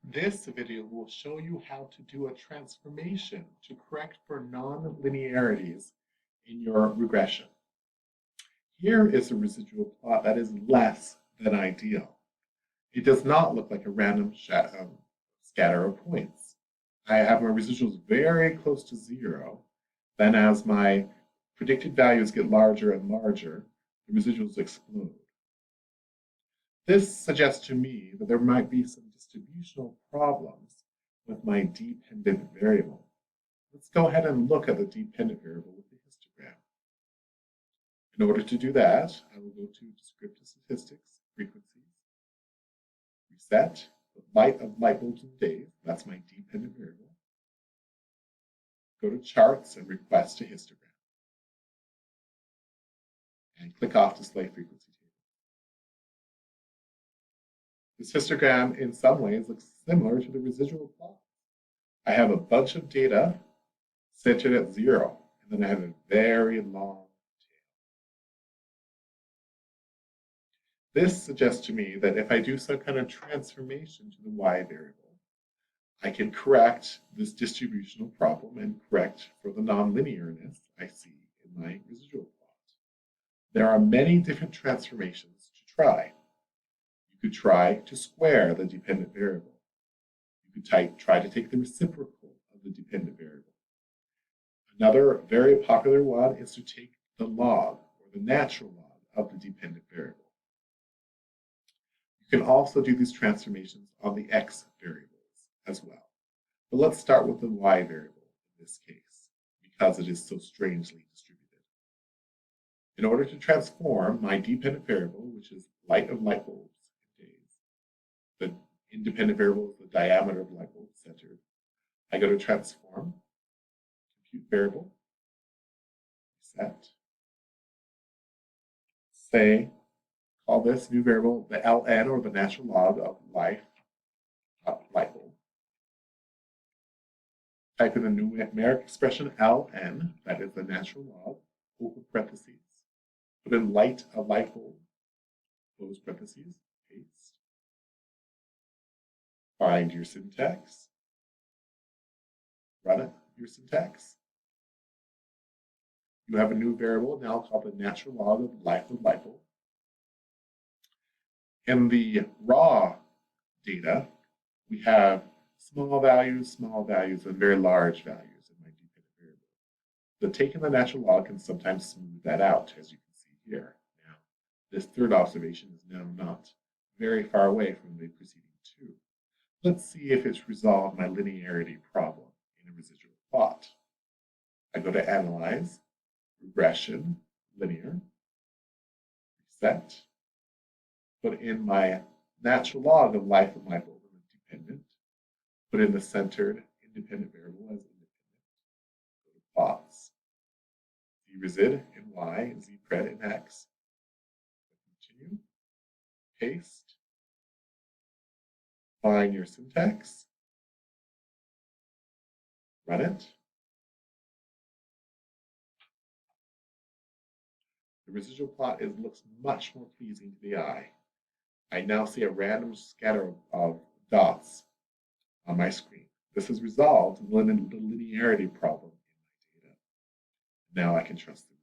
This video will show you how to do a transformation to correct for non-linearities in your regression. Here is a residual plot that is less than ideal. It does not look like a random scatter of points. I have my residuals very close to zero. Then as my predicted values get larger and larger, the residuals explode. This suggests to me that there might be some distributional problems with my dependent variable. Let's go ahead and look at the dependent variable with the histogram. In order to do that, I will go to descriptive statistics, frequencies, reset, the light of light bulbs and days, that's my dependent variable. Go to charts and request a histogram. And click off display frequency table. This histogram in some ways looks similar to the residual plot. I have a bunch of data centered at zero, and then I have a very long tail. This suggests to me that if I do some kind of transformation to the y variable, I can correct this distributional problem and correct for the nonlinearness I see in my residual plot. There are many different transformations to try. You could try to square the dependent variable. You could try to take the reciprocal of the dependent variable. Another very popular one is to take the log, or the natural log, of the dependent variable. You can also do these transformations on the x variables as well. But let's start with the y variable in this case, because it is so strangely distributed. In order to transform my dependent variable, which is light of light bulbs in days, the independent variable is the diameter of light bulb centered, I go to transform, compute variable, set, say, call this new variable the ln, or the natural log of light bulb. Type in the numeric expression ln, that is the natural log, open parentheses. Put in light of light bulb, close parentheses, paste. Find your syntax. Run it, your syntax. You have a new variable now called the natural log of light bulb. In the raw data, we have small values, and very large values in my dependent variable. So taking the natural log can sometimes smooth that out, as you can see here. Now, this third observation is now not very far away from the preceding two. Let's see if it's resolved my linearity problem in a residual plot. I go to Analyze, Regression, Linear, Reset, put in my natural log of light bulb and dependent, put in the centered independent variable as independent, go to plots, zresid in y, zpred in x, continue, paste, find your syntax, run it. The residual plot looks much more pleasing to the eye. I now see a random scatter of dots on my screen. This has resolved the linearity problem in my data. Now I can trust the